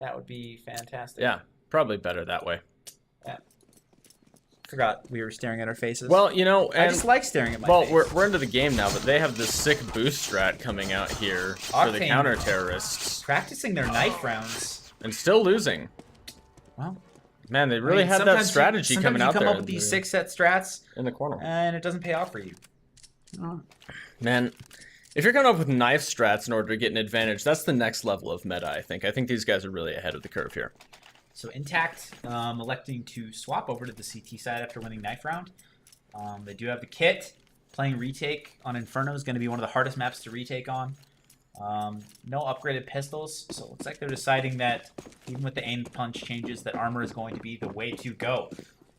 That would be fantastic. Yeah, probably better that way. Yeah. Forgot we were staring at our faces. Well, you know, I just like staring at my face. Well, we're into the game now, but they have this sick boost strat coming out here for the Octane counter-terrorists. practicing their knife rounds. And still losing. Well, Man, they really had that strategy coming out there. Sometimes you come up with these 6-set strats. In the corner. And it doesn't pay off for you. Man, if you're coming up with knife strats in order to get an advantage, that's the next level of meta, I think. I think these guys are really ahead of the curve here. So iNTACT electing to swap over to the CT side after winning knife round. They do have the kit. Playing retake on Inferno is going to be one of the hardest maps to retake on. No upgraded pistols, so it looks like they're deciding that even with the aim punch changes, that armor is going to be the way to go.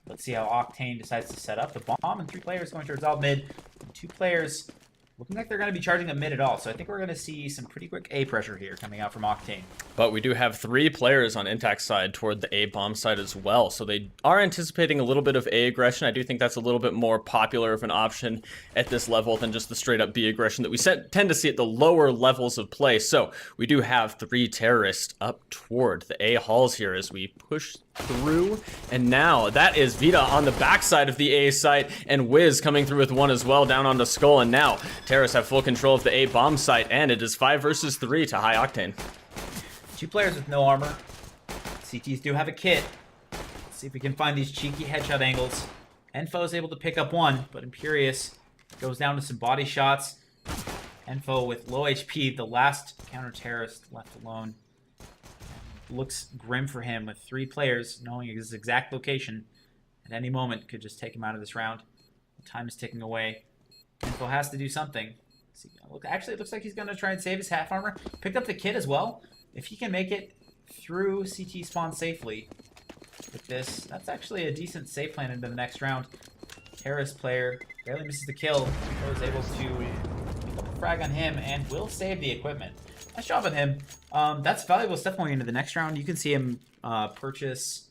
Let's see how Octane decides to set up. The bomb and 3 players going towards alt mid. And 2 players looking like they're going to be charging up mid at all. So I think we're going to see some pretty quick A pressure here coming out from Octane. But we do have 3 players on iNTACT's side toward the A bomb side as well. So they are anticipating a little bit of A aggression. I do think that's a little bit more popular of an option at this level than just the straight up B aggression that we tend to see at the lower levels of play. So we do have 3 terrorists up toward the A halls here as we push through. And now that is Vita on the backside of the A site, and Wiz coming through with 1 as well down onto Skull. And now terrorists have full control of the A bomb site, and it is 5 versus 3 to High Octane. 2 players with no armor. CTs do have a kit. Let's see if we can find these cheeky headshot angles. Enfo is able to pick up 1, but Imperious goes down to some body shots. Enfo with low HP, the last counter-terrorist left alone. Looks grim for him with 3 players knowing his exact location. At any moment could just take him out of this round. Time is ticking away. Enfo has to do something. Actually, it looks like he's going to try and save his half armor. Picked up the kit as well. If he can make it through CT spawn safely with this, that's actually a decent save plan into the next round. Terrorist player barely misses the kill. Was able to pick up a frag on him and will save the equipment. Nice job on him. That's valuable stuff going into the next round. You can see him purchase.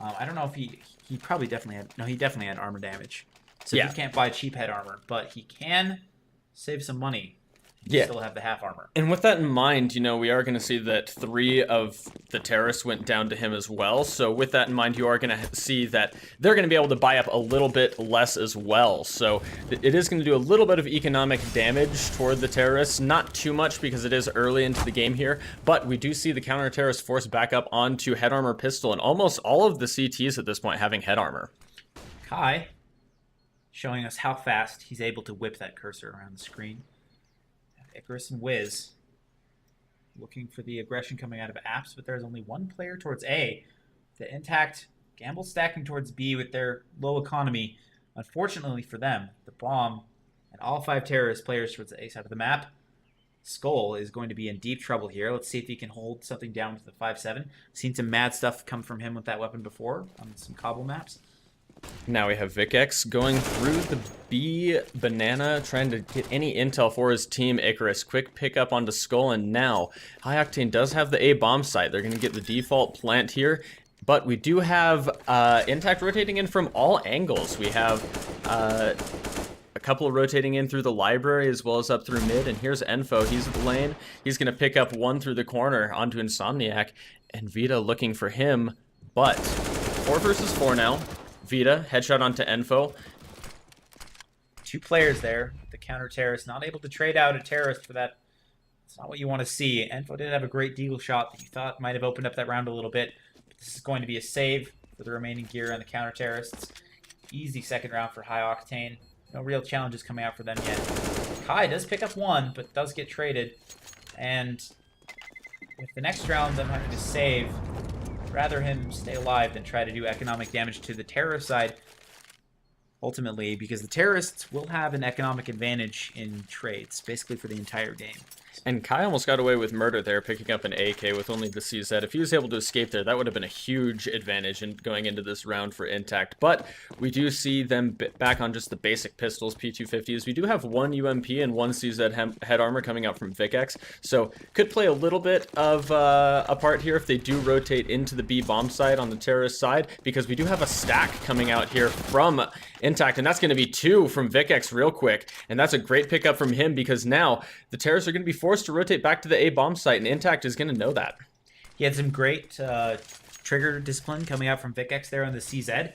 I don't know if he probably definitely had. No, he definitely had armor damage. So yeah, he can't buy cheap head armor, but he can save some money. Yeah. Still have the half armor. And with that in mind, you know, we are going to see that 3 of the terrorists went down to him as well. So with that in mind, you are going to see that they're going to be able to buy up a little bit less as well. So it is going to do a little bit of economic damage toward the terrorists. Not too much because it is early into the game here. But we do see the counter-terrorists forced back up onto head armor pistol. And almost all of the CTs at this point having head armor. Kai showing us how fast he's able to whip that cursor around the screen. Icarus and Wiz looking for the aggression coming out of apps, but there's only 1 player towards A. The iNTACT gamble stacking towards B with their low economy. Unfortunately for them, the bomb and all 5 terrorist players towards the A side of the map. Skull is going to be in deep trouble here. Let's see if he can hold something down with the 5-7. Seen some mad stuff come from him with that weapon before on some cobble maps. Now we have VicX going through the B banana, trying to get any intel for his team. Icarus, quick pick up onto Skull, and now High Octane does have the A bomb site. They're going to get the default plant here, but we do have iNTACT rotating in from all angles. We have a couple of rotating in through the library as well as up through mid, and here's Enfo. He's at the lane. He's going to pick up 1 through the corner onto Insomniac, and Vita looking for him, but 4 versus 4 now. Vita, headshot onto Enfo. 2 players there. The counter-terrorist not able to trade out a terrorist for that. It's not what you want to see. Enfo did have a great deagle shot that you thought might have opened up that round a little bit. But this is going to be a save for the remaining gear on the counter-terrorists. Easy second round for High Octane. No real challenges coming out for them yet. Kai does pick up 1, but does get traded. And with the next round, them having to save, rather him stay alive than try to do economic damage to the terrorist side. Ultimately, because the terrorists will have an economic advantage in trades, basically for the entire game. And Kai almost got away with murder there, picking up an AK with only the CZ. If he was able to escape there, that would have been a huge advantage in going into this round for iNTACT. But we do see them back on just the basic pistols, P250s. We do have 1 UMP and 1 CZ head armor coming out from VicX. So could play a little bit of a part here if they do rotate into the B bomb side on the terrorist side, because we do have a stack coming out here from iNTACT, and that's going to be 2 from VicX real quick. And that's a great pickup from him, because now the terrorists are going to be forced to rotate back to the A bomb site, and iNTACT is going to know that. He had some great trigger discipline coming out from VicX there on the CZ.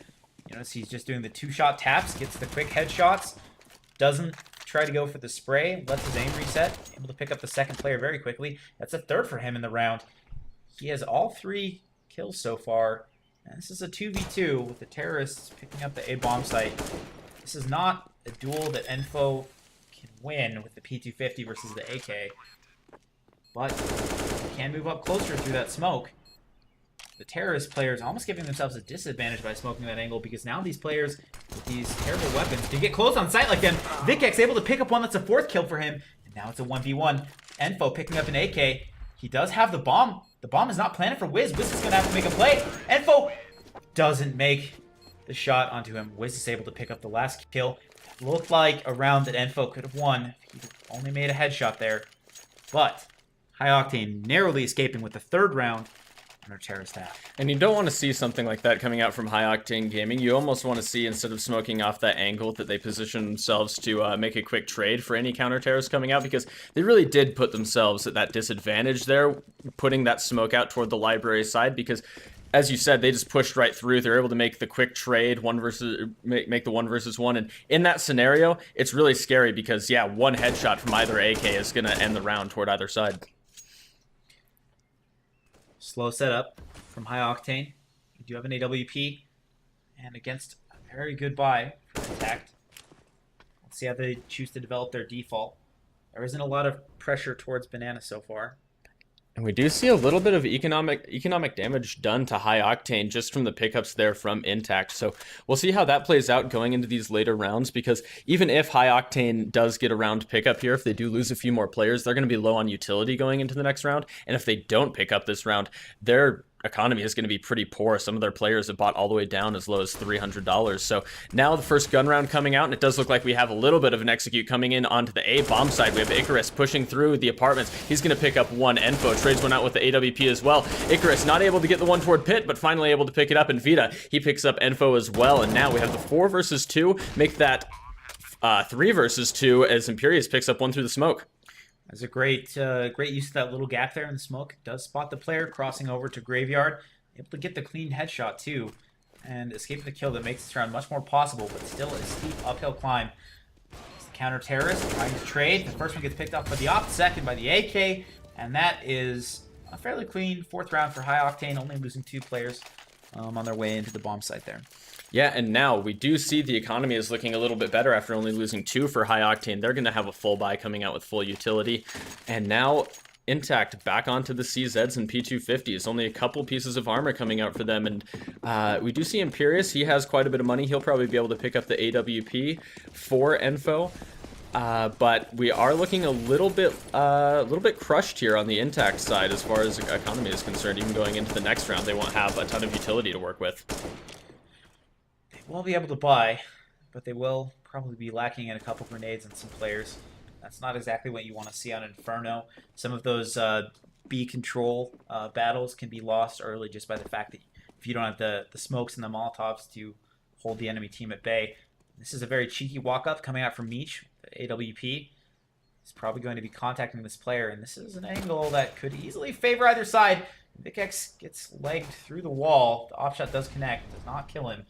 You notice he's just doing the 2-shot taps, gets the quick headshots, doesn't try to go for the spray, lets his aim reset, able to pick up the second player very quickly. That's a third for him in the round. He has all 3 kills so far. And this is a 2v2 with the terrorists picking up the A bomb site. This is not a duel that Enfo can win with the P250 versus the AK. But he can move up closer through that smoke. The terrorist players almost giving themselves a disadvantage by smoking that angle, because now these players with these terrible weapons can get close on sight like them. VicX able to pick up one. That's a 4th kill for him. And now it's a 1v1. Enfo picking up an AK. He does have the bomb. The bomb is not planted for Wiz. Wiz is going to have to make a play. Enfo doesn't make the shot onto him. Wiz is able to pick up the last kill. It looked like a round that Enfo could have won if he only made a headshot there. But High Octane narrowly escaping with the 3rd round on their terrorist half. And you don't want to see something like that coming out from High Octane Gaming. You almost want to see, instead of smoking off that angle, that they position themselves to make a quick trade for any counter-terrorists coming out, because they really did put themselves at that disadvantage there, putting that smoke out toward the library side, because as you said, they just pushed right through. They're able to make the quick trade, make the 1 versus 1, and in that scenario, it's really scary because, yeah, one headshot from either AK is going to end the round toward either side. Slow setup from High Octane. We do have an AWP, and against a very good buy from iNTACT. Let's see how they choose to develop their default. There isn't a lot of pressure towards Banana so far. And we do see a little bit of economic damage done to High Octane just from the pickups there from iNTACT. So we'll see how that plays out going into these later rounds, because even if High Octane does get a round pickup here, if they do lose a few more players, they're going to be low on utility going into the next round. And if they don't pick up this round, their economy is going to be pretty poor. Some of their players have bought all the way down as low as $300. So now the first gun round coming out, and it does look like we have a little bit of an execute coming in onto the A bomb side. We have Icarus pushing through the apartments. He's going to pick up one. Enfo trades one out with the AWP as well. Icarus not able to get the one toward Pit, but finally able to pick it up. And Vita, he picks up Enfo as well. And now we have the 4 versus 2, make that 3 versus 2 as Imperius picks up one through the smoke. That's a great use of that little gap there in the smoke. Does spot the player crossing over to Graveyard. Able to get the clean headshot too. And escape the kill that makes this round much more possible, but still a steep uphill climb. It's the counter-terrorist trying to trade. The first one gets picked off by the op, second by the AK. And that is a fairly clean 4th round for High Octane, only losing 2 players on their way into the bomb site there. Yeah, and now we do see the economy is looking a little bit better after only losing 2 for High Octane. They're going to have a full buy coming out with full utility. And now iNTACT back onto the CZs and P250s. Only a couple pieces of armor coming out for them. And we do see Imperius. He has quite a bit of money. He'll probably be able to pick up the AWP for Enfo. But we are looking a little bit crushed here on the iNTACT side as far as economy is concerned. Even going into the next round, they won't have a ton of utility to work with. Won't be able to buy, but they will probably be lacking in a couple grenades and some players. That's not exactly what you want to see on Inferno. Some of those B control battles can be lost early just by the fact that if you don't have the smokes and the Molotovs to hold the enemy team at bay. This is a very cheeky walk-up coming out from Meech, the AWP. He's probably going to be contacting this player, and this is an angle that could easily favor either side. VicX gets legged through the wall. The op shot does connect, does not kill him.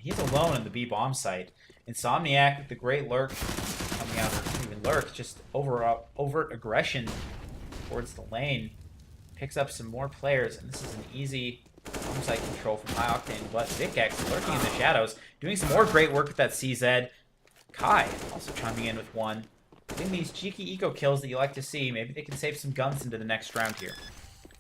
He's alone in the B bomb site. Insomniac with the great lurk coming out, or not even lurk, just overt aggression towards the lane. Picks up some more players, and this is an easy bomb site control from High Octane. But VicX lurking in the shadows, doing some more great work with that CZ. Kai also chiming in with one. Getting these cheeky eco kills that you like to see. Maybe they can save some guns into the next round here.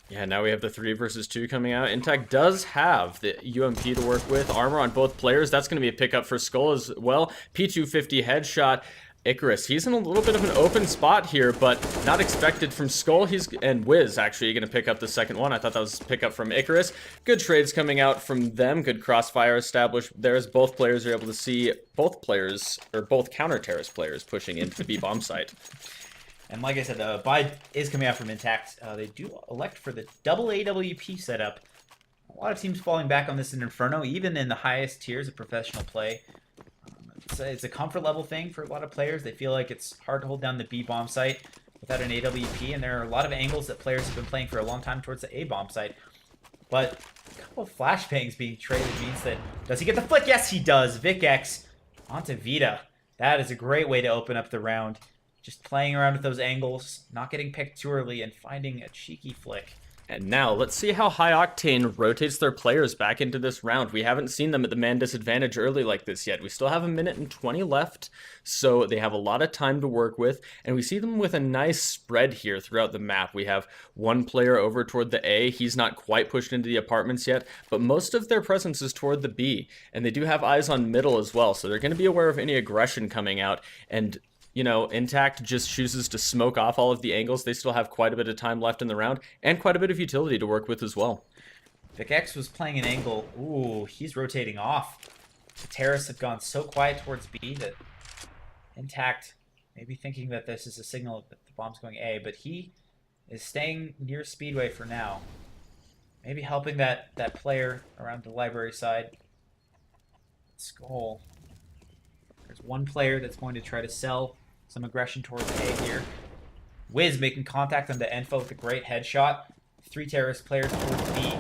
Yeah, now we have the 3 versus 2 coming out. iNTACT does have the UMP to work with. Armor on both players. That's going to be a pickup for Skull as well. P250 headshot. Icarus, he's in a little bit of an open spot here, but not expected from Skull. And Wiz actually going to pick up the second one. I thought that was a pickup from Icarus. Good trades coming out from them. Good crossfire established there as both players are able to see both players, or both counter-terrorist players, pushing into the B bomb site. And like I said, the buy is coming out from iNTACT. They do elect for the double AWP setup. A lot of teams falling back on this in Inferno, even in the highest tiers of professional play. It's a comfort level thing for a lot of players. They feel like it's hard to hold down the B bomb site. without an AWP, and there are a lot of angles that players have been playing for a long time towards the A bomb site. But a couple of flashbangs being traded means that, does he get the flick? Yes, he does. VicX onto Vita. That is a great way to open up the round. Just playing around with those angles, not getting picked too early, and finding a cheeky flick. And now, let's see how High Octane rotates their players back into this round. We haven't seen them at the man disadvantage early like this yet. We still have 1:20 left, so they have a lot of time to work with. And we see them with a nice spread here throughout the map. We have one player over toward the A. He's not quite pushed into the apartments yet, but most of their presence is toward the B. And they do have eyes on middle as well, so they're going to be aware of any aggression coming out. And you know, iNTACT just chooses to smoke off all of the angles. They still have quite a bit of time left in the round and quite a bit of utility to work with as well. VicX was playing an angle. Ooh, he's rotating off. The terrorists have gone so quiet towards B that iNTACT maybe thinking that this is a signal that the bomb's going A, but he is staying near Speedway for now. Maybe helping that player around the library side. Skull. There's one player that's going to try to sell some aggression towards A here. Wiz making contact on the Enfo with a great headshot. 3 terrorist players towards B.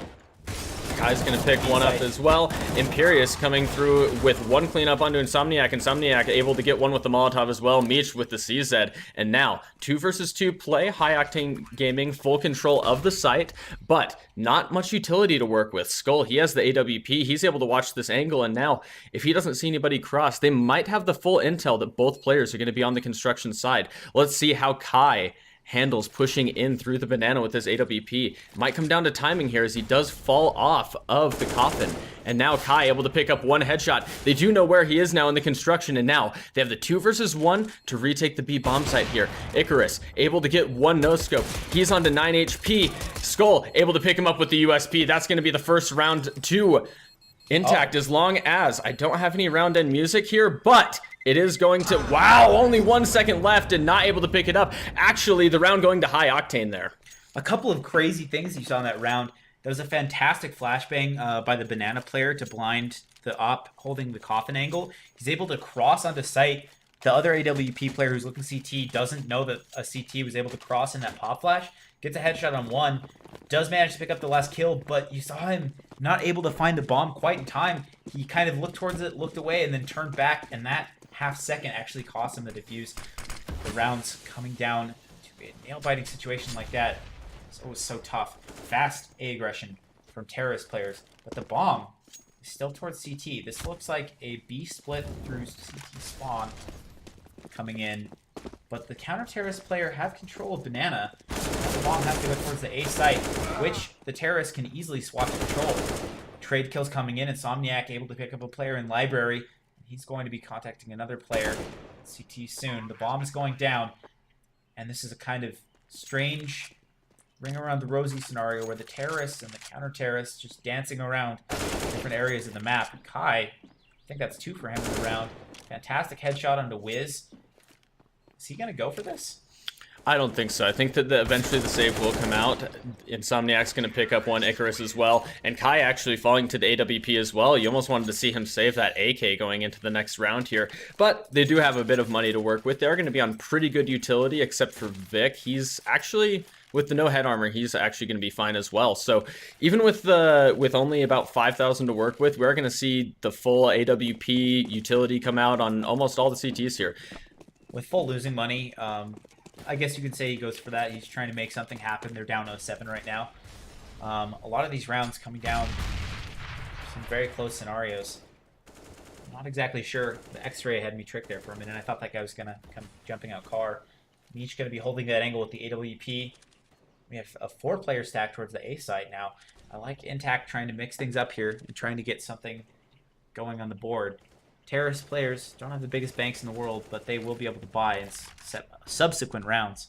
Kai's going to pick one up as well. Imperious coming through with one cleanup onto Insomniac. Insomniac able to get one with the Molotov as well. Meech with the CZ. And now, 2 versus 2 play. High Octane Gaming, full control of the site, but not much utility to work with. Skull, he has the AWP. He's able to watch this angle, and now, if he doesn't see anybody cross, they might have the full intel that both players are going to be on the construction side. Let's see how Kai handles pushing in through the banana with his AWP. Might come down to timing here as he does fall off of the coffin. And now Kai able to pick up one headshot. They do know where he is now in the construction, and now they have the 2 versus 1 to retake the B bomb site here. Icarus able to get one no-scope. He's on to 9 HP. Skull able to pick him up with the USP. That's going to be the first round 2 iNTACT, as long as I don't have any round end music here, but it is going to, wow, only 1 second left and not able to pick it up. Actually, the round going to High Octane there. A couple of crazy things you saw in that round. There was a fantastic flashbang by the banana player to blind the op holding the coffin angle. He's able to cross onto site. The other AWP player who's looking CT doesn't know that a CT was able to cross in that pop flash. Gets a headshot on one. Does manage to pick up the last kill, but you saw him not able to find the bomb quite in time. He kind of looked towards it, looked away, and then turned back, and that half second actually cost him the defuse. The rounds coming down to a nail-biting situation like that is always so tough. Fast A aggression from terrorist players, but the bomb is still towards CT. This looks like a B split through CT spawn coming in, but the counter-terrorist player have control of banana. The bomb has to go towards the A site, which the terrorists can easily swap control. Trade kills coming in, Insomniac able to pick up a player in library. He's going to be contacting another player, CT soon. The bomb is going down, and this is a kind of strange ring around the rosy scenario where the terrorists and the counter-terrorists just dancing around different areas of the map. Kai, I think that's 2 for him in the round. Fantastic headshot onto Wiz. Is he going to go for this? I don't think so. I think that eventually the save will come out. Insomniac's going to pick up one Icarus as well. And Kai actually falling to the AWP as well. You almost wanted to see him save that AK going into the next round here. But they do have a bit of money to work with. They're going to be on pretty good utility, except for Vic. He's actually, with the no head armor, he's actually going to be fine as well. So even with only about 5,000 to work with, we're going to see the full AWP utility come out on almost all the CTs here. With full losing money, I guess you could say he goes for that. He's trying to make something happen. They're down 0-7 right now. A lot of these rounds coming down some very close scenarios. I'm not exactly sure. The X-ray had me tricked there for a minute. I thought that guy was going to come jumping out car. Meech going to be holding that angle with the AWP. We have a 4-player stack towards the A side now. I like iNTACT trying to mix things up here and trying to get something going on the board. Terrorist players don't have the biggest banks in the world, but they will be able to buy in subsequent rounds.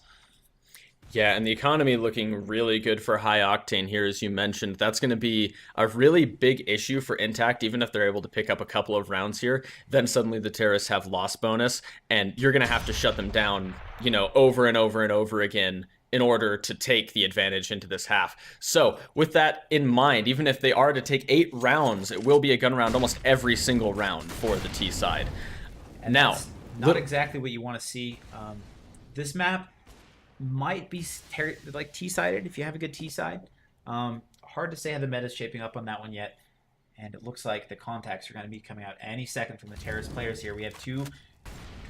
Yeah, and the economy looking really good for High Octane here, as you mentioned. That's going to be a really big issue for iNTACT, even if they're able to pick up a couple of rounds here. Then suddenly the terrorists have loss bonus, and you're going to have to shut them down, you know, over and over and over again in order to take the advantage into this half. So with that in mind, even if they are to take 8 rounds, it will be a gun round almost every single round for the T side. And now, not exactly what you want to see. This map, might be like T-sided if you have a good T-side. Hard to say how the meta is shaping up on that one yet. And it looks like the contacts are going to be coming out any second from the Terrace players here. We have two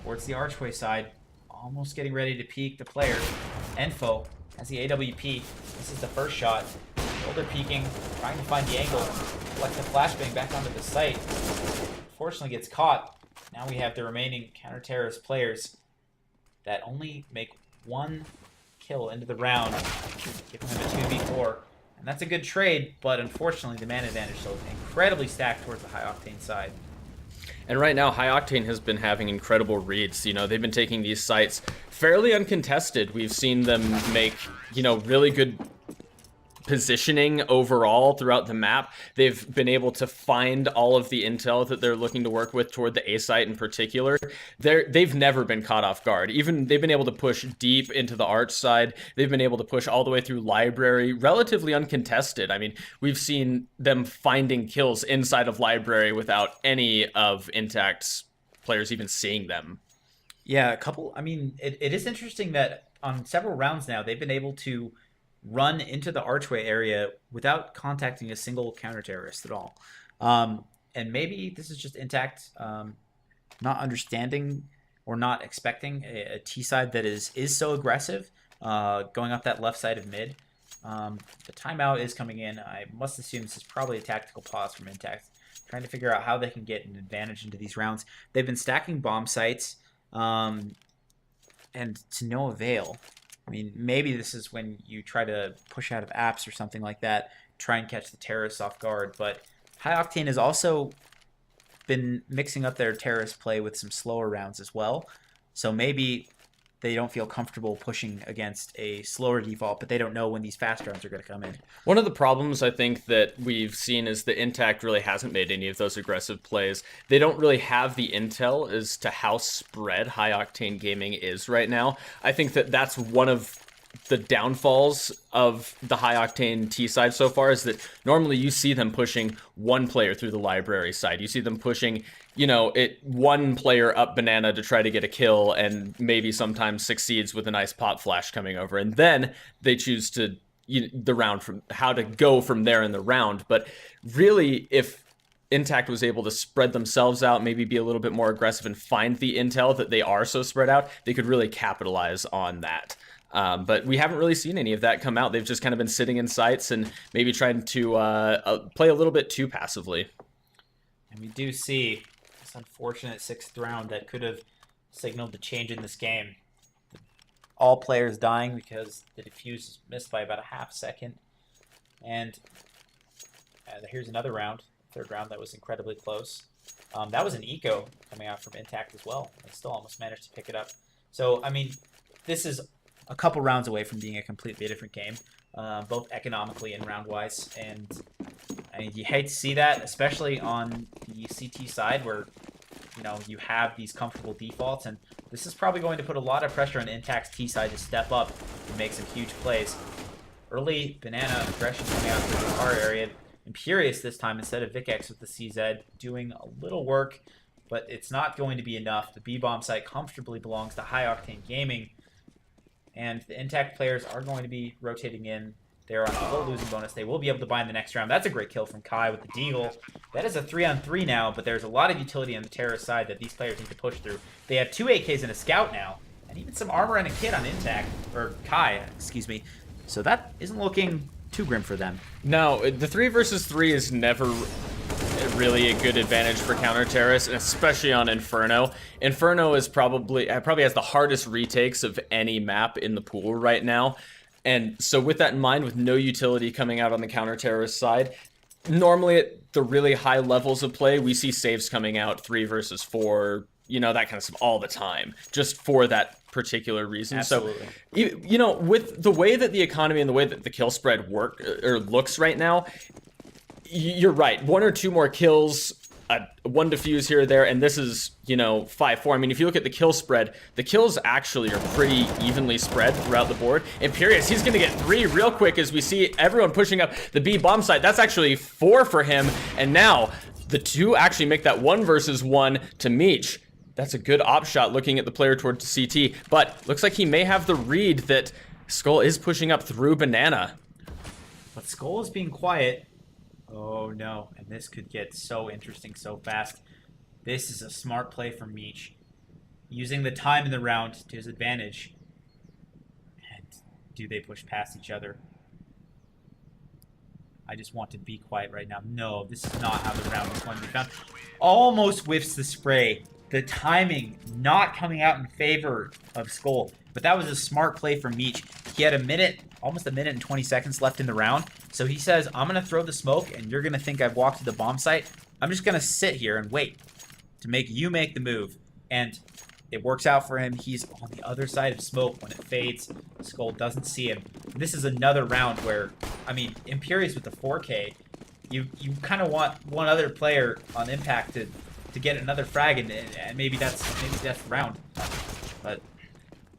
towards the archway side, almost getting ready to peek the player. Enfo has the AWP. This is the first shot. Shoulder peeking, trying to find the angle. Flex the flashbang back onto the site. Unfortunately gets caught. Now we have the remaining counter-Terrace players that only make one kill into the round, giving them a 2v4. And that's a good trade, but unfortunately the man advantage is so incredibly stacked towards the High Octane side. And right now, High Octane has been having incredible reads. You know, they've been taking these sites fairly uncontested. We've seen them make, you know, really good positioning overall throughout the map. They've been able to find all of the intel that they're looking to work with toward the A site in particular. They've never been caught off guard. Even they've been able to push deep into the arch side. They've been able to push all the way through library, relatively uncontested. I mean, we've seen them finding kills inside of library without any of iNTACT's players even seeing them. Yeah, a couple. I mean, it is interesting that on several rounds now, they've been able to run into the archway area without contacting a single counter-terrorist at all. And maybe this is just iNTACT not understanding or not expecting a T side that is so aggressive going up that left side of mid. The timeout is coming in. I must assume this is probably a tactical pause from iNTACT, trying to figure out how they can get an advantage into these rounds. They've been stacking bomb sites and to no avail. I mean, maybe this is when you try to push out of apps or something like that, try and catch the terrorists off guard. But High Octane has also been mixing up their terrorist play with some slower rounds as well. So maybe they don't feel comfortable pushing against a slower default, but they don't know when these fast rounds are going to come in. One of the problems I think that we've seen is that iNTACT really hasn't made any of those aggressive plays. They don't really have the intel as to how spread High Octane Gaming is right now. I think that that's one of the downfalls of the High Octane T side so far, is that normally you see them pushing one player through the library side. You see them pushing, you know, one player up banana to try to get a kill, and maybe sometimes succeeds with a nice pop flash coming over, and then they choose to the round from how to go from there in the round. But really, if iNTACT was able to spread themselves out, maybe be a little bit more aggressive and find the intel that they are so spread out, they could really capitalize on that. But we haven't really seen any of that come out. They've just kind of been sitting in sites and maybe trying to play a little bit too passively. And we do see this unfortunate 6th round that could have signaled the change in this game. All players dying because the defuse is missed by about a half second. And here's another round, 3rd round that was incredibly close. That was an eco coming out from iNTACT as well. They still almost managed to pick it up. So, I mean, this is a couple rounds away from being a completely different game, both economically and round-wise. And I mean, you hate to see that, especially on the CT side where, you know, you have these comfortable defaults. And this is probably going to put a lot of pressure on iNTACT's T side to step up and make some huge plays. Early banana aggression coming out through the car area. Imperious this time instead of VicX with the CZ doing a little work, but it's not going to be enough. The B-bomb site comfortably belongs to High Octane Gaming. And the iNTACT players are going to be rotating in. They're on a full losing bonus. They will be able to buy in the next round. That's a great kill from Kai with the Deagle. That is a 3-on-3 now, but there's a lot of utility on the terrorist side that these players need to push through. They have 2 AKs and a scout now, and even some armor and a kit on iNTACT, or Kai, excuse me. So that isn't looking too grim for them. No, the 3 versus 3 is never really a good advantage for counter-terrorists, especially on Inferno. Inferno is probably has the hardest retakes of any map in the pool right now. And so with that in mind, with no utility coming out on the counter-terrorist side, normally at the really high levels of play, we see saves coming out 3 versus 4, you know, that kind of stuff all the time, just for that particular reason. Absolutely. So, you know, with the way that the economy and the way that the kill spread looks right now, you're right. 1 or 2 more kills, 1 defuse here or there, and this is, you know, 5-4. I mean, if you look at the kill spread, the kills actually are pretty evenly spread throughout the board. Imperious, he's going to get 3 real quick as we see everyone pushing up the B bomb site. That's actually 4 for him, and now the 2 actually make that 1 versus 1 to Meech. That's a good op shot looking at the player towards CT, but looks like he may have the read that Skull is pushing up through Banana. But Skull is being quiet. Oh no, and this could get so interesting so fast. This is a smart play from Meech. Using the time in the round to his advantage. And do they push past each other? I just want to be quiet right now. No, this is not how the round is going to be found. Almost whiffs the spray. The timing not coming out in favor of Skull. But that was a smart play from Meech. He had almost a minute and 20 seconds left in the round. So he says, I'm going to throw the smoke and you're going to think I've walked to the bomb site. I'm just going to sit here and wait to make you make the move. And it works out for him. He's on the other side of smoke when it fades. Skull doesn't see him. This is another round where, I mean, Imperious with the 4K, you kind of want one other player on impact to get another frag, and maybe that's the round. But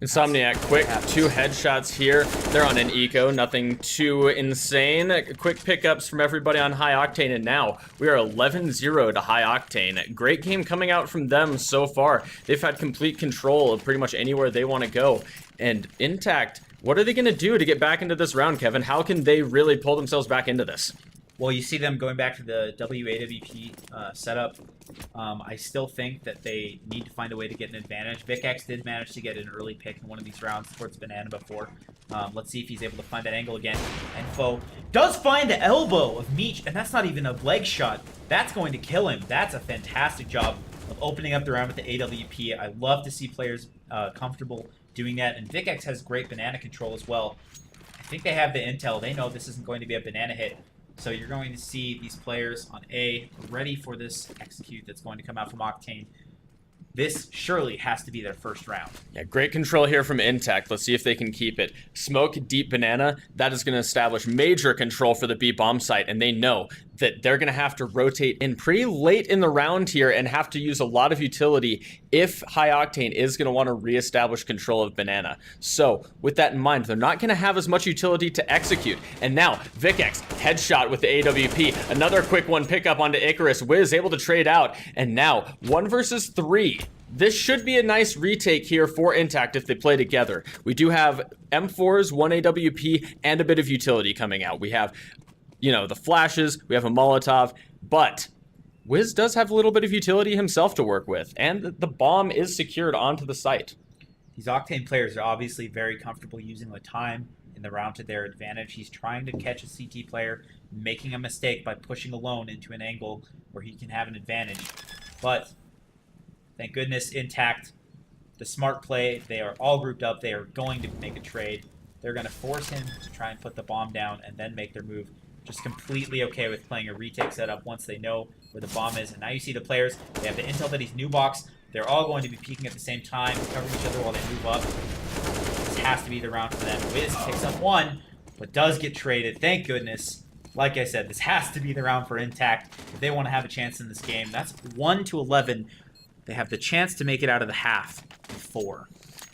Insomniac, quick 2 headshots here. They're on an eco, nothing too insane. Quick pickups from everybody on High Octane, and now we are 11-0 to High Octane. Great game coming out from them so far. They've had complete control of pretty much anywhere they want to go. And iNTACT, what are they going to do to get back into this round, Kevin? How can they really pull themselves back into this? Well, you see them going back to the WAWP setup. I still think that they need to find a way to get an advantage. VicX did manage to get an early pick in one of these rounds towards Banana before. Let's see if he's able to find that angle again. And Foe does find the elbow of Meech, and that's not even a leg shot. That's going to kill him. That's a fantastic job of opening up the round with the AWP. I love to see players comfortable doing that, and VicX has great Banana control as well. I think they have the intel. They know this isn't going to be a Banana hit. So you're going to see these players on A ready for this execute that's going to come out from Octane. This surely has to be their first round. Yeah, great control here from iNTACT. Let's see if they can keep it. Smoke, deep Banana, that is going to establish major control for the B bomb site, and they know that they're going to have to rotate in pretty late in the round here and have to use a lot of utility if High Octane is going to want to reestablish control of Banana. So, with that in mind, they're not going to have as much utility to execute. And now, VicX, headshot with the AWP. Another quick one pickup onto Icarus. Wiz able to trade out. And now, 1 versus 3. This should be a nice retake here for iNTACT if they play together. We do have M4s, 1 AWP, and a bit of utility coming out. We have, you know, the flashes, we have a Molotov, but Wiz does have a little bit of utility himself to work with, and the bomb is secured onto the site. These Octane players are obviously very comfortable using the time in the round to their advantage. He's trying to catch a CT player, making a mistake by pushing alone into an angle where he can have an advantage. But thank goodness iNTACT, the smart play, they are all grouped up, they are going to make a trade. They're going to force him to try and put the bomb down and then make their move. Just completely okay with playing a retake setup once they know where the bomb is. And now you see the players, they have the intel that he's new box. They're all going to be peeking at the same time, covering each other while they move up. This has to be the round for them. Wiz picks up 1, but does get traded. Thank goodness. Like I said, this has to be the round for iNTACT if they want to have a chance in this game. That's 1-11. They have the chance to make it out of the half in 4.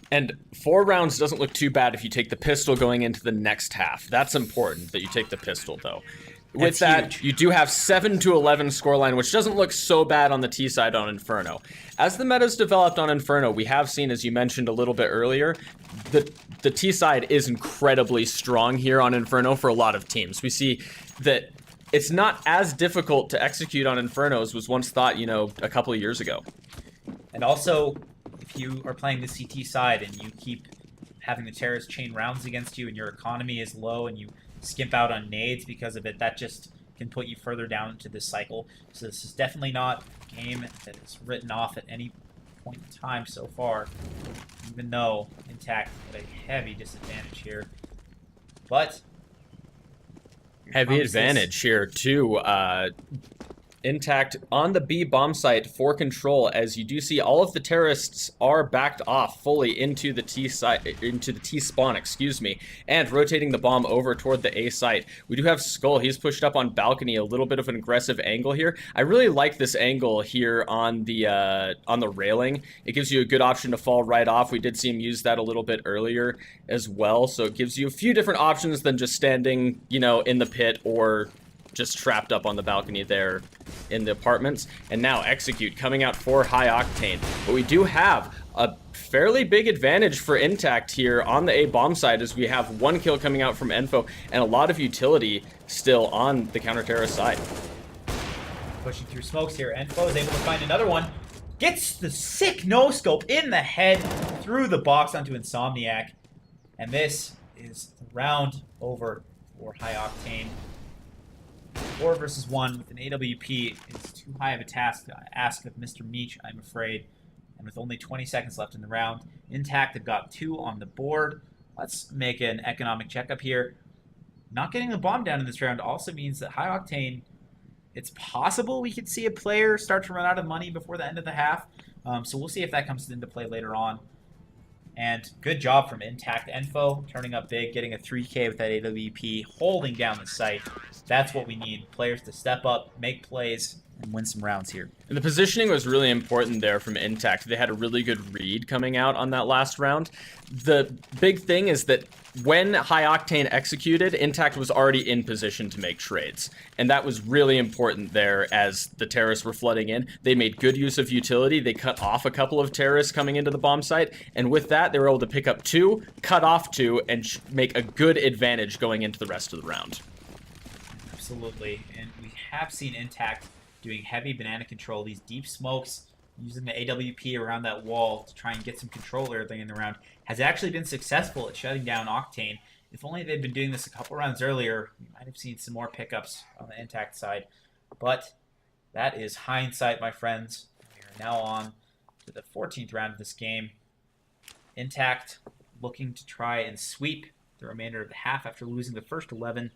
And 4 rounds doesn't look too bad if you take the pistol going into the next half. That's important that you take the pistol, though. With that, huge. You do have 7-11 scoreline, which doesn't look so bad on the T side on Inferno. As the meta's developed on Inferno, we have seen, as you mentioned a little bit earlier, the T side is incredibly strong here on Inferno for a lot of teams. We see that it's not as difficult to execute on Inferno as was once thought, you know, a couple of years ago. And also, if you are playing the CT side and you keep having the terrorists chain rounds against you and your economy is low and you skimp out on nades because of it, that just can put you further down into this cycle. So this is definitely not a game that is written off at any point in time so far, even though iNTACT had a heavy disadvantage here. But heavy advantage here too. iNTACT on the B bomb site for control, as you do see all of the terrorists are backed off fully into the T site, into the T spawn, excuse me, and rotating the bomb over toward the A site. We do have Skull. He's pushed up on balcony, a little bit of an aggressive angle here. I really like this angle here on the railing. It gives you a good option to fall right off. We did see him use that a little bit earlier as well, so it gives you a few different options than just standing, you know, in the pit or just trapped up on the balcony there in the apartments. And now Execute coming out for High Octane. But we do have a fairly big advantage for iNTACT here on the A bomb side, as we have 1 kill coming out from Enfo and a lot of utility still on the counter-terrorist side. Pushing through smokes here. Enfo is able to find another one. Gets the sick no-scope in the head through the box onto Insomniac. And this is the round over for High Octane. 4 versus 1 with an AWP is too high of a task to ask of Mr. Meech, I'm afraid. And with only 20 seconds left in the round, iNTACT have got 2 on the board. Let's make an economic checkup here. Not getting the bomb down in this round also means that High Octane, it's possible we could see a player start to run out of money before the end of the half. So we'll see if that comes into play later on. And good job from iNTACT. Enfo turning up big, getting a 3K with that AWP, holding down the site. That's what we need. Players to step up, make plays, and win some rounds here. And the positioning was really important there from iNTACT. They had a really good read coming out on that last round. The big thing is that when High Octane executed, iNTACT was already in position to make trades. And that was really important there as the terrorists were flooding in. They made good use of utility. They cut off a couple of terrorists coming into the bomb site. And with that, they were able to pick up 2, cut off 2, and make a good advantage going into the rest of the round. Absolutely. And we have seen iNTACT doing heavy banana control, these deep smokes, using the AWP around that wall to try and get some control early in the round, has actually been successful at shutting down Octane. If only they'd been doing this a couple rounds earlier, we might have seen some more pickups on the iNTACT side. But that is hindsight, my friends. We are now on to the 14th round of this game. iNTACT looking to try and sweep the remainder of the half after losing the first 11.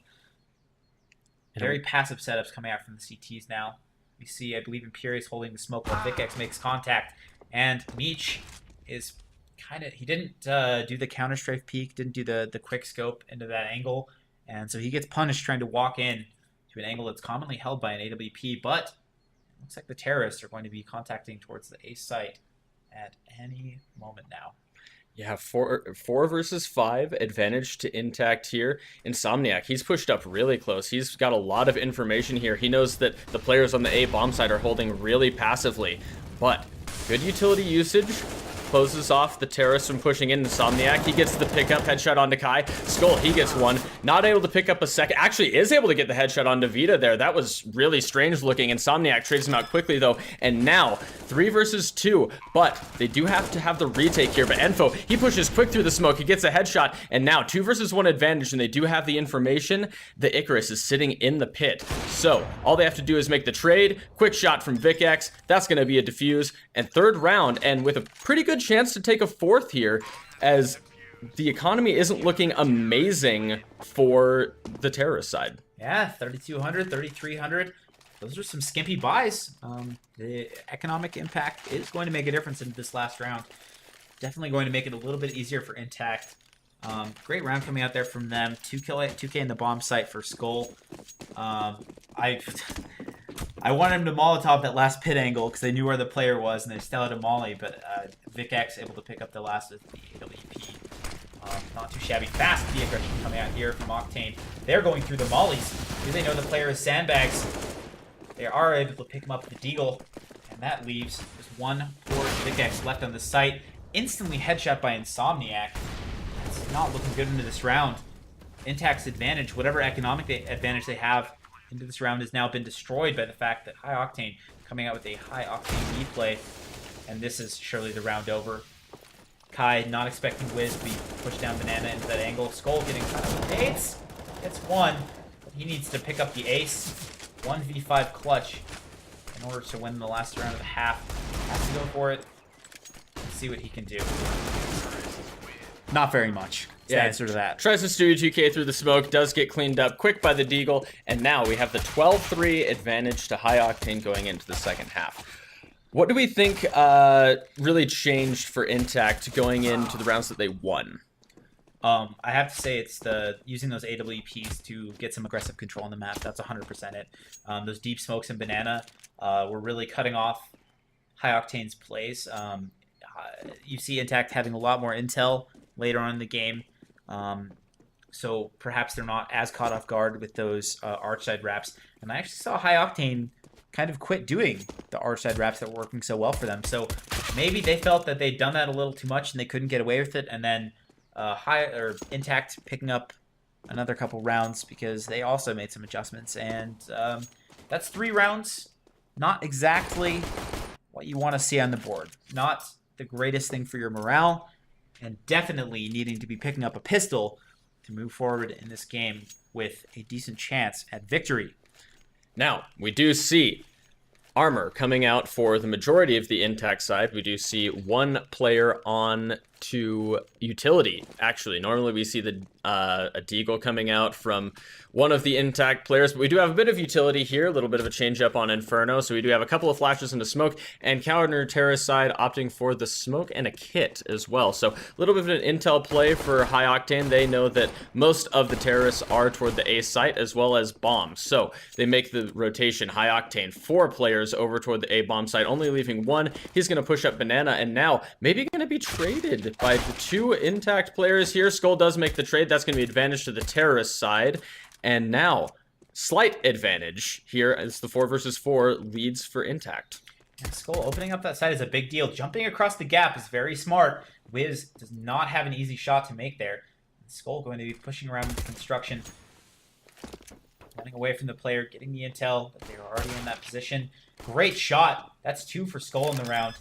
Very passive setups coming out from the CTs now. We see, I believe, Imperius holding the smoke while VicX makes contact. And Meech is kind of... He didn't do the counter-strafe peek, didn't do the quick scope into that angle. And so he gets punished trying to walk in to an angle that's commonly held by an AWP. But it looks like the terrorists are going to be contacting towards the A site at any moment now. Yeah, 4 versus 5 advantage to iNTACT here. Insomniac, he's pushed up really close. He's got a lot of information here. He knows that the players on the A bomb side are holding really passively, but good utility usage closes off the terrorists from pushing in. Insomniac, he gets the pickup headshot onto Kai. Skull, he gets one. Not able to pick up a second. Actually is able to get the headshot onto Vita there. That was really strange looking. Insomniac trades him out quickly though. And now 3 versus 2, but they do have to have the retake here. But Enfo, he pushes quick through the smoke. He gets a headshot, and now 2 versus 1 advantage, and they do have the information. The Icarus is sitting in the pit. So all they have to do is make the trade. Quick shot from VicX. That's going to be a defuse. And 3rd round, and with a pretty good chance to take a 4th here, as the economy isn't looking amazing for the terrorist side. Yeah, 3,200, 3,300. Those are some skimpy buys. The economic impact is going to make a difference in this last round. Definitely going to make it a little bit easier for iNTACT. Great round coming out there from them. 2K in the bomb site for Skull. I wanted him to Molotov that last pit angle because they knew where the player was and they still had a molly, but VicX able to pick up the last of the AWP. Not too shabby. Fast the aggression coming out here from Octane. They're going through the mollies because they know the player is sandbags. They are able to pick him up with the deagle, and that leaves just one poor VicX left on the site. Instantly headshot by Insomniac. It's not looking good into this round. iNTACT's advantage, whatever economic advantage they have into this round, has now been destroyed by the fact that High Octane coming out with a High Octane B play, and this is surely the round over. Kai not expecting Wiz to be pushed down banana into that angle. Skull getting kind of dates. Gets one, but he needs to pick up the ace. 1v5 clutch in order to win the last round of the half. Has to go for it. Let's see what he can do. Not very much. That's the answer to that. Tries to stew 2K through the smoke, does get cleaned up quick by the deagle, and now we have the 12-3 advantage to High Octane going into the second half. What do we think really changed for iNTACT going into the rounds that they won? I have to say it's the using those AWPs to get some aggressive control on the map. That's 100% it. Those deep smokes and banana were really cutting off High Octane's plays. You see iNTACT having a lot more intel later on in the game. So perhaps they're not as caught off guard with those arch side wraps. And I actually saw High Octane kind of quit doing the arch side wraps that were working so well for them. So maybe they felt that they'd done that a little too much and they couldn't get away with it. And then iNTACT picking up another couple rounds because they also made some adjustments. And that's 3 rounds. Not exactly what you want to see on the board. Not the greatest thing for your morale. And definitely needing to be picking up a pistol to move forward in this game with a decent chance at victory. Now, we do see armor coming out for the majority of the iNTACT side. We do see 1 player on to utility, actually. Normally we see a deagle coming out from one of the iNTACT players, but we do have a bit of utility here, a little bit of a change up on Inferno, so we do have a couple of flashes into smoke, and counter terrorist side opting for the smoke and a kit as well. So a little bit of an intel play for High Octane. They know that most of the terrorists are toward the A site as well as bombs, so they make the rotation. High Octane, 4 players over toward the A bomb site, only leaving 1. He's going to push up Banana, and now maybe going to be traded by the 2 iNTACT players here. Skull does make the trade. That's going to be advantage to the terrorist side. And now, slight advantage here as the 4 versus 4 leads for iNTACT. And Skull opening up that side is a big deal. Jumping across the gap is very smart. Wiz does not have an easy shot to make there. Skull going to be pushing around the construction. Running away from the player, getting the intel that they are already in that position. Great shot. That's 2 for Skull in the round.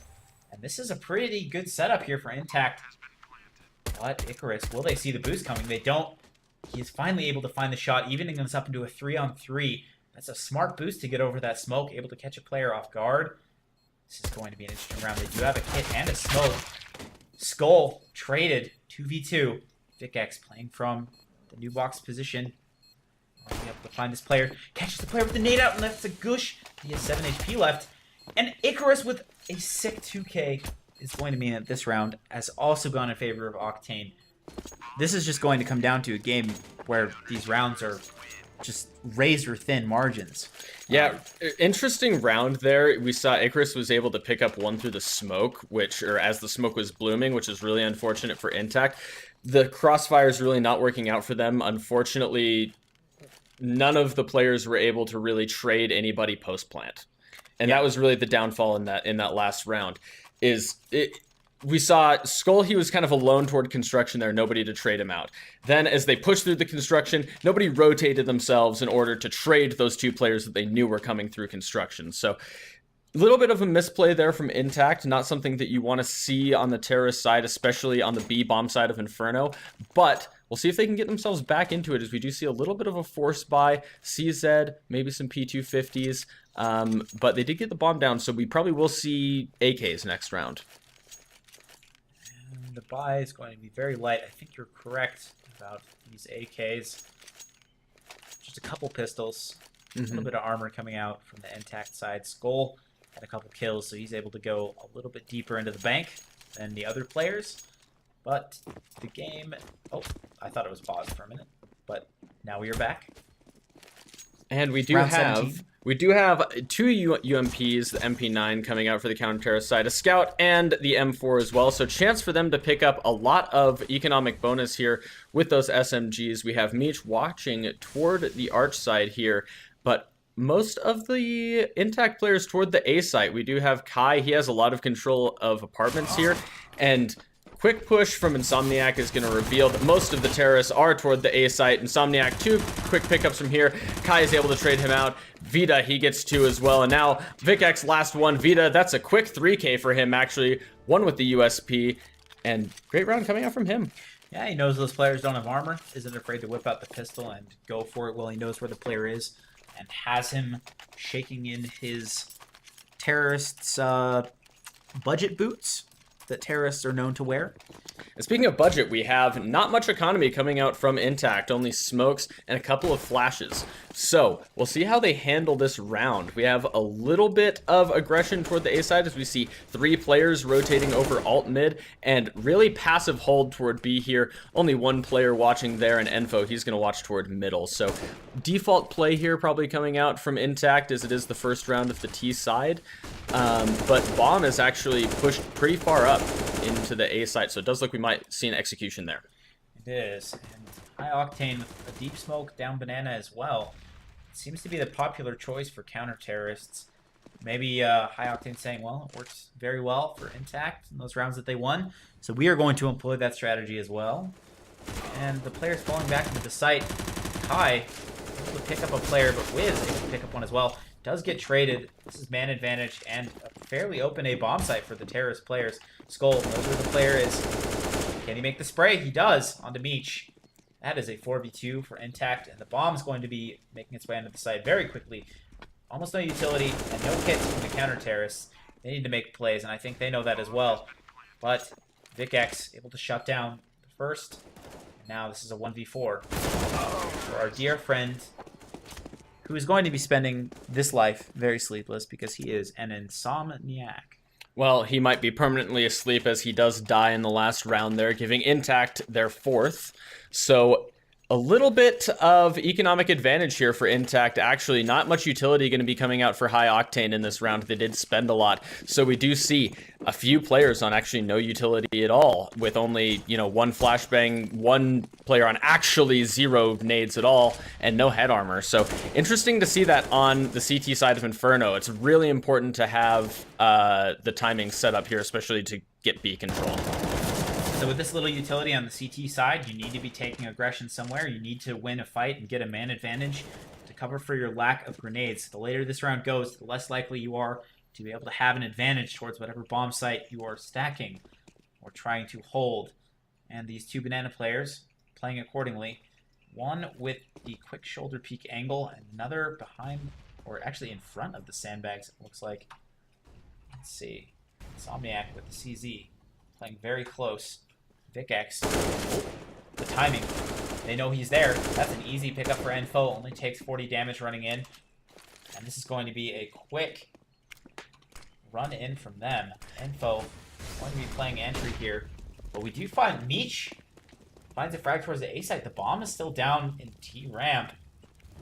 And this is a pretty good setup here for iNTACT. But Icarus, will they see the boost coming? They don't. He is finally able to find the shot, evening this up into a 3-on-3. That's a smart boost to get over that smoke, able to catch a player off guard. This is going to be an interesting round. They do have a kit and a smoke. Skull traded 2v2. VicX playing from the new box position. Be able to find this player. Catches the player with the nade out, and that's a gush. He has 7 HP left. And Icarus with a sick 2k is going to mean that this round has also gone in favor of Octane. This is just going to come down to a game where these rounds are just razor-thin margins. Yeah, interesting round there. We saw Icarus was able to pick up 1 through the smoke, or as the smoke was blooming, which is really unfortunate for iNTACT. The crossfire is really not working out for them. Unfortunately, none of the players were able to really trade anybody post-plant. And that was really the downfall in that last round. We saw Skull, he was kind of alone toward construction there, nobody to trade him out. Then as they pushed through the construction, nobody rotated themselves in order to trade those 2 players that they knew were coming through construction. So a little bit of a misplay there from iNTACT, not something that you want to see on the terrorist side, especially on the B bomb side of Inferno. But we'll see if they can get themselves back into it, as we do see a little bit of a force buy, CZ, maybe some P250s, but they did get the bomb down, so we probably will see AKs next round. And the buy is going to be very light. I think you're correct about these AKs. Just a couple pistols, a little bit of armor coming out from the iNTACT side. Skull had a couple kills, so he's able to go a little bit deeper into the bank than the other players. But the game... Oh, I thought it was paused for a minute. But now we are back. And we do Round have 17. We do have 2 UMPs, the MP9 coming out for the counter-terrorist side, a scout, and the M4 as well. So chance for them to pick up a lot of economic bonus here with those SMGs. We have Meech watching toward the arch side here, but most of the iNTACT players toward the A site. We do have Kai. He has a lot of control of apartments here, and quick push from Insomniac is going to reveal that most of the terrorists are toward the A site. Insomniac, 2 quick pickups from here. Kai is able to trade him out. Vita, he gets 2 as well. And now VicX last one. Vita, that's a quick 3k for him, actually. 1 with the USP. And great round coming out from him. Yeah, he knows those players don't have armor. Isn't afraid to whip out the pistol and go for it while he knows where the player is. And has him shaking in his terrorists' budget boots that terrorists are known to wear. And speaking of budget, we have not much economy coming out from iNTACT, only smokes and a couple of flashes. So we'll see how they handle this round. We have a little bit of aggression toward the A side as we see 3 players rotating over alt mid, and really passive hold toward B here. Only 1 player watching there, and Enfo, he's going to watch toward middle. So default play here probably coming out from iNTACT, as it is the first round of the T side. But Bomb is actually pushed pretty far up into the A site, so it does look we might see an execution there. It is. And High Octane with a deep smoke down Banana as well. seems to be the popular choice for counter-terrorists. Maybe High Octane saying, well, it works very well for iNTACT in those rounds that they won. So we are going to employ that strategy as well. And the player's falling back into the site. Kai able to pick up a player, but Wiz able to pick up one as well. Does get traded. This is man advantage and a fairly open A bomb site for the terrorist players. Skull knows where the player is. Can he make the spray? He does onto Meech. That is a 4v2 for iNTACT, and the bomb's going to be making its way onto the site very quickly. Almost no utility and no kits from the counter-terrorists. They need to make plays, and I think they know that as well. But VicX able to shut down the first. And now this is a 1v4 for our dear friend, who is going to be spending this life very sleepless because he is an insomniac. Well, he might be permanently asleep as he does die in the last round there, giving iNTACT their 4th. So a little bit of economic advantage here for iNTACT. Actually, not much utility going to be coming out for High Octane in this round. They did spend a lot. So we do see a few players on actually no utility at all, with only, you know, one flashbang, one player on actually 0 nades at all, and no head armor. So interesting to see that on the CT side of Inferno. It's really important to have the timing set up here, especially to get B control. So with this little utility on the CT side, you need to be taking aggression somewhere. You need to win a fight and get a man advantage to cover for your lack of grenades. The later this round goes, the less likely you are to be able to have an advantage towards whatever bomb site you are stacking or trying to hold. And these two banana players playing accordingly. One with the quick shoulder peek angle, and another behind, or actually in front of the sandbags, it looks like. Let's see. Insomniac with the CZ playing very close. VicX. The timing. They know he's there. That's an easy pickup for Enfo. Only takes 40 damage running in. And this is going to be a quick run in from them. Enfo going to be playing entry here. But we do find Meech finds a frag towards the A site. The bomb is still down in T ramp.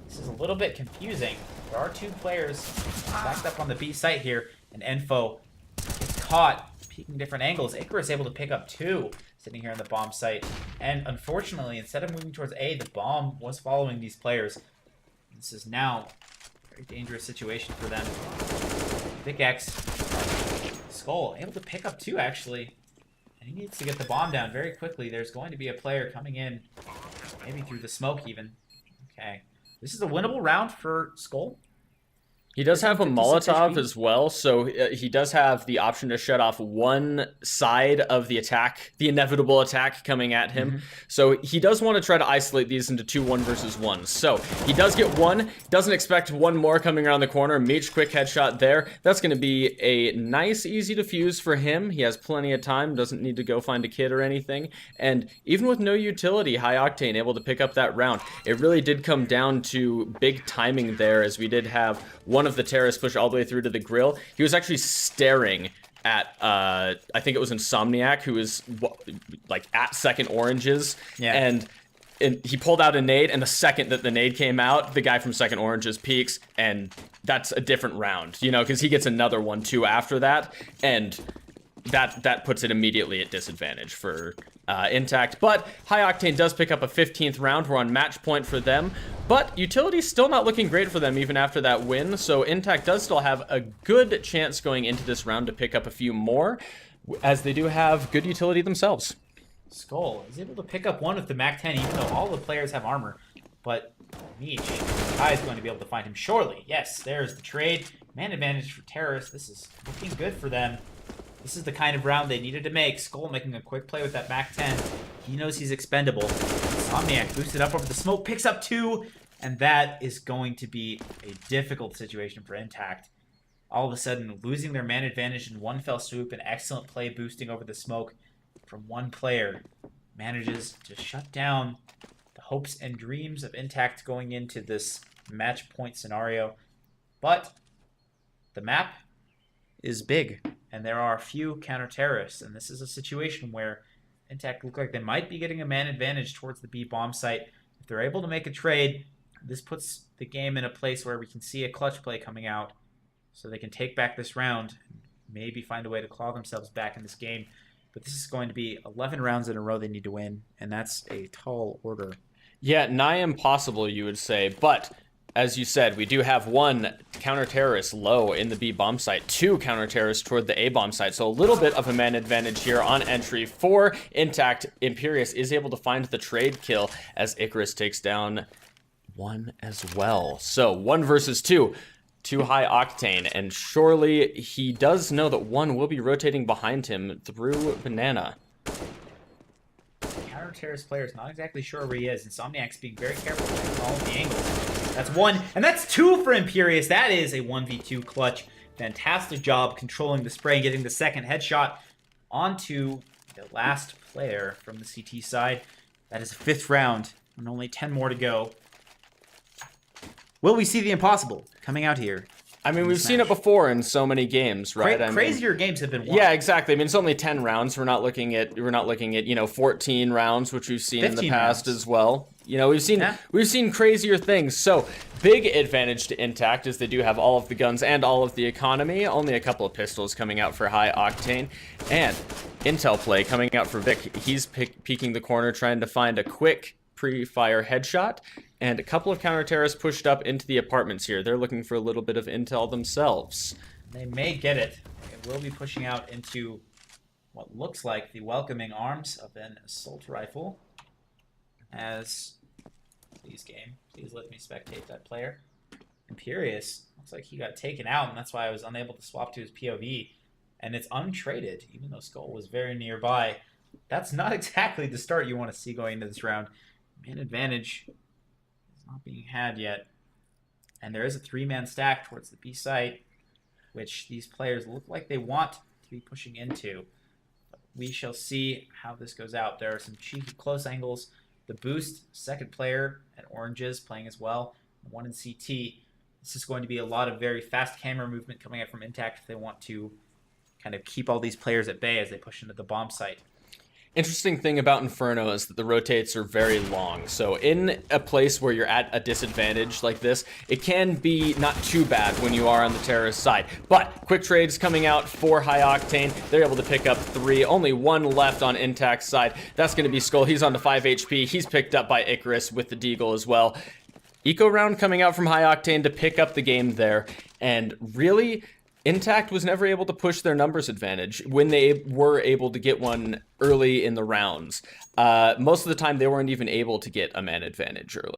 This is a little bit confusing. There are 2 players backed up on the B site here. And Enfo gets caught peeking different angles. Icarus able to pick up 2 sitting here on the bomb site. And unfortunately, instead of moving towards A, the bomb was following these players. This is now a very dangerous situation for them. VicX. Skull able to pick up 2 actually. And he needs to get the bomb down very quickly. There's going to be a player coming in. Maybe through the smoke even. Okay. This is a winnable round for Skull. He does have a Molotov as well, so he does have the option to shut off one side of the attack, the inevitable attack coming at him. So he does want to try to isolate these into 2 1 versus 1. So he does get one, doesn't expect one more coming around the corner. Meech quick headshot there. That's going to be a nice, easy defuse for him. He has plenty of time, doesn't need to go find a kid or anything. And even with no utility, High Octane able to pick up that round. It really did come down to big timing there, as we did have one of the terrorists push all the way through to the grill. He was actually staring at I think it was Insomniac, who was like at second oranges. Yeah. And he pulled out a nade, and the second that the nade came out, the guy from second oranges peeks, and that's a different round, you know, because he gets another one too after that, and that puts it immediately at disadvantage for iNTACT. But High Octane does pick up a 15th round. We're on match point for them. But utility's still not looking great for them even after that win. So iNTACT does still have a good chance going into this round to pick up a few more, as they do have good utility themselves. Skull is able to pick up one with the MAC-10, even though all the players have armor. But Meech, Kai is going to be able to find him surely. Yes, there's the trade. Man advantage for terrorists. This is looking good for them. This is the kind of round they needed to make. Skull making a quick play with that MAC-10. He knows he's expendable. Insomniac boosted up over the smoke, picks up 2, and that is going to be a difficult situation for iNTACT. All of a sudden, losing their man advantage in one fell swoop, an excellent play boosting over the smoke from one player manages to shut down the hopes and dreams of iNTACT going into this match point scenario. But the map is big, and there are a few counter-terrorists, and this is a situation where iNTACT look like they might be getting a man advantage towards the B bomb site. If they're able to make a trade, this puts the game in a place where we can see a clutch play coming out, so they can take back this round and maybe find a way to claw themselves back in this game. But this is going to be 11 rounds in a row they need to win, and that's a tall order. Yeah, nigh impossible, you would say, but as you said, we do have one counter-terrorist low in the B bomb site, two counter-terrorists toward the A bomb site. So a little bit of a man advantage here on entry for iNTACT. Imperius is able to find the trade kill as Icarus takes down one as well. So 1 versus 2 to High Octane, and surely he does know that one will be rotating behind him through Banana. Counter-terrorist player is not exactly sure where he is. Insomniac's being very careful with all of the angles. That's 1, and that's 2 for Imperius. That is a 1v2 clutch. Fantastic job controlling the spray and getting the second headshot onto the last player from the CT side. That is the 5th round, and only 10 more to go. Will we see the impossible coming out here? I mean, we've seen it before in so many games, right? Crazier games have been won. Yeah, exactly. I mean, it's only 10 rounds. We're not looking at, you know, 14 rounds, which we've seen in the past as well. You know, we've seen crazier things. So, big advantage to iNTACT is they do have all of the guns and all of the economy. Only a couple of pistols coming out for High Octane. And intel play coming out for Vic. He's peeking the corner, trying to find a quick pre-fire headshot. And a couple of counter-terrorists pushed up into the apartments here. They're looking for a little bit of intel themselves. They may get it. They will be pushing out into what looks like the welcoming arms of an assault rifle. As, please game, please let me spectate that player. Imperius, looks like he got taken out, and that's why I was unable to swap to his POV. And it's untraded, even though Skull was very nearby. That's not exactly the start you want to see going into this round. Man advantage not being had yet, and there is a 3-man stack towards the B site, which these players look like they want to be pushing into. But we shall see how this goes out. There are some cheeky close angles. The boost, second player at oranges playing as well, one in CT. This is going to be a lot of very fast camera movement coming out from iNTACT if they want to kind of keep all these players at bay as they push into the bomb site. Interesting thing about Inferno is that the rotates are very long. So in a place where you're at a disadvantage like this, it can be not too bad when you are on the terrorist side. But quick trades coming out for High Octane. They're able to pick up 3. Only 1 left on iNTACT's side. That's going to be Skull. He's on to 5 HP. He's picked up by Icarus with the deagle as well. Eco round coming out from High Octane to pick up the game there. And really, iNTACT was never able to push their numbers advantage when they were able to get one early in the rounds. Most of the time, they weren't even able to get a man advantage early.